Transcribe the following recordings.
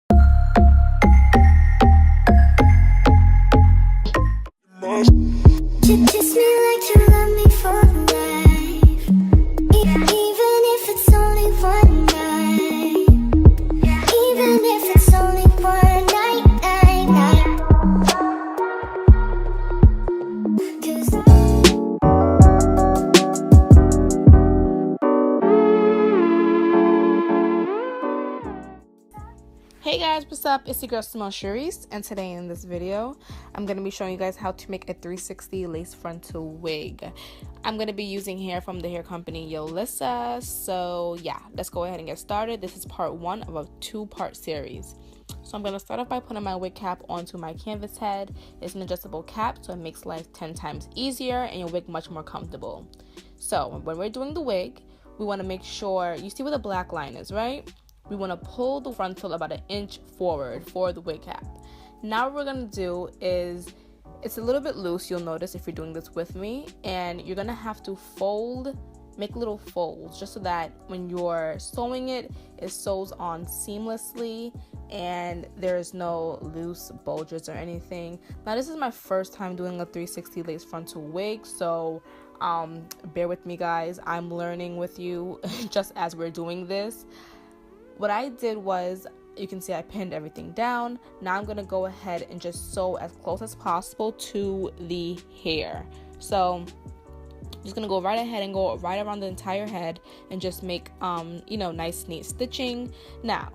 Kiss me like you love me for life, even if it's only one night, even if it's only one night, night. 'Cause hey guys, what's up? It's your girl Simonesharice, and today in this video I'm going to be showing you guys how to make a 360 lace frontal wig. I'm going to be using hair from the hair company Yolissa. So yeah, let's go ahead and get started. This is part one of a two-part series. So I'm going to start off by putting my wig cap onto my canvas head. It's an adjustable cap, so it makes life 10 times easier and your wig much more comfortable. So when we're doing the wig, we want to make sure you see where the black line is, right? We want to pull the frontal about 1 inch forward for the wig cap. Now what we're going to do is, it's a little bit loose, you'll notice if you're doing this with me, and you're going to have to make little folds just so that when you're sewing it sews on seamlessly and there's no loose bulges or anything. Now this is my first time doing a 360 lace frontal wig, so bear with me guys, I'm learning with you just as we're doing this. What I did was, you can see I pinned everything down. Now I'm going to go ahead and just sew as close as possible to the hair. So I'm just going to go right ahead and go right around the entire head and just make, nice neat stitching. Now,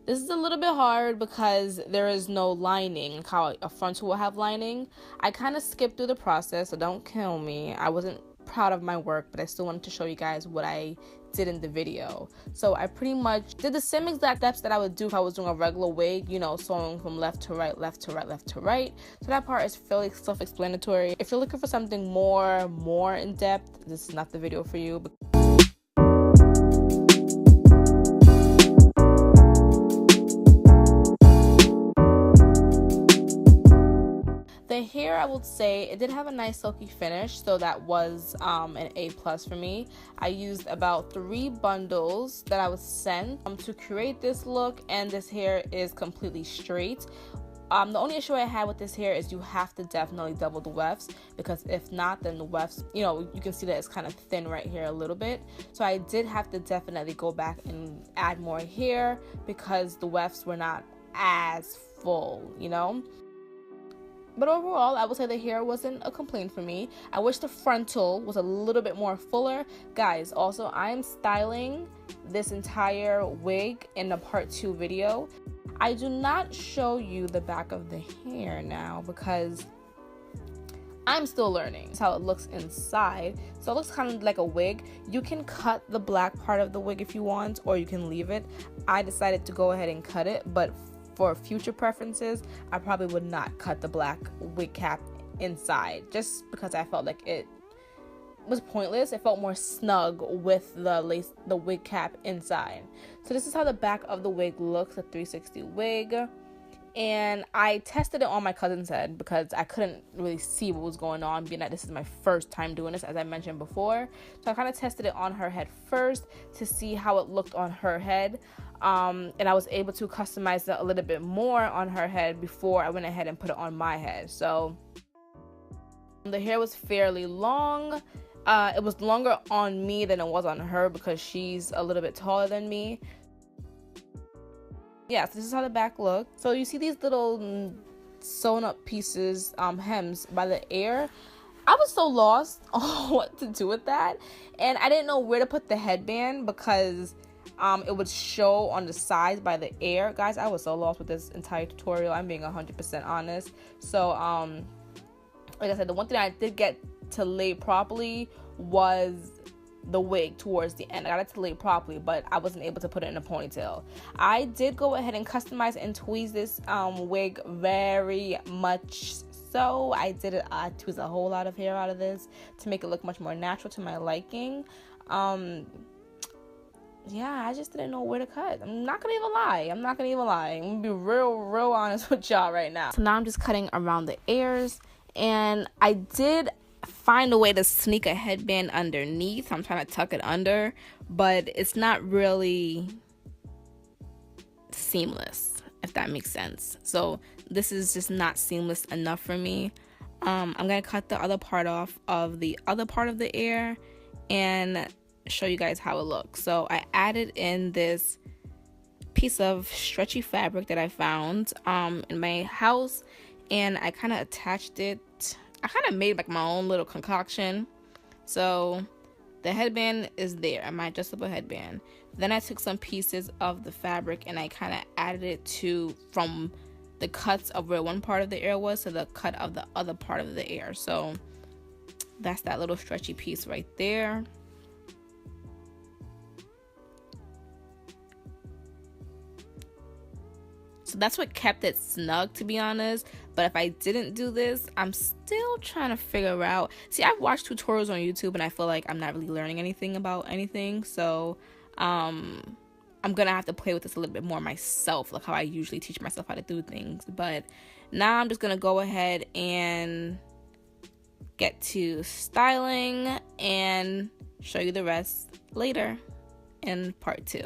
this is a little bit hard because there is no lining, how a frontal will have lining. I kind of skipped through the process, so don't kill me. I wasn't proud of my work, but I still wanted to show you guys what I did in the video. So I pretty much did the same exact steps that I would do if I was doing a regular wig, sewing from left to right, left to right, left to right. So that part is fairly self-explanatory. If you're looking for something more in depth, this is not the video for you. The hair, I would say, it did have a nice silky finish, so that was an A+ for me. I used about 3 bundles that I was sent to create this look, and this hair is completely straight. The only issue I had with this hair is you have to definitely double the wefts, because if not, then the wefts, you can see that it's kind of thin right here a little bit. So I did have to definitely go back and add more hair because the wefts were not as full, But overall, I would say the hair wasn't a complaint for me. I wish the frontal was a little bit more fuller. Guys, also, I'm styling this entire wig in the part 2 video. I do not show you the back of the hair now because I'm still learning. That's how it looks inside. So it looks kind of like a wig. You can cut the black part of the wig if you want, or you can leave it. I decided to go ahead and cut it, but for future preferences, I probably would not cut the black wig cap inside, just because I felt like it was pointless. It felt more snug with the wig cap inside. So this is how the back of the wig looks, a 360 wig. And I tested it on my cousin's head because I couldn't really see what was going on, being that this is my first time doing this, as I mentioned before. So I kind of tested it on her head first to see how it looked on her head. And I was able to customize it a little bit more on her head before I went ahead and put it on my head. So the hair was fairly long. It was longer on me than it was on her because she's a little bit taller than me. Yeah, so this is how the back looks. So you see these little sewn up pieces, hems by the ear. I was so lost on what to do with that, and I didn't know where to put the headband because it would show on the sides by the ear. Guys, I was so lost with this entire tutorial. I'm being 100% honest. So like I said, the one thing I did get to lay properly was the wig towards the end. I got it to lay properly, but I wasn't able to put it in a ponytail. I did go ahead and customize and tweeze this wig very much. So I tweezed a whole lot of hair out of this to make it look much more natural to my liking. Yeah, I just didn't know where to cut. I'm not gonna even lie. I'm gonna be real honest with y'all right now. So now I'm just cutting around the ears, and I did find a way to sneak a headband underneath. I'm trying to tuck it under, but it's not really seamless. if that makes sense. So this is just not seamless enough for me. I'm gonna cut the other part off of the other part of the ear and show you guys how it looks. So I added in this piece of stretchy fabric that I found in my house, and I kind of attached it. I kind of made like my own little concoction. So the headband is there, my adjustable headband. Then I took some pieces of the fabric and I kind of added it to from the cuts of where one part of the ear was to the cut of the other part of the ear. So that's that little stretchy piece right there. So that's what kept it snug, to be honest. But if I didn't do this, I'm still trying to figure out. See, I've watched tutorials on YouTube and I feel like I'm not really learning anything about anything. So I'm gonna have to play with this a little bit more myself, like how I usually teach myself how to do things. But now I'm just gonna go ahead and get to styling and show you the rest later in part 2.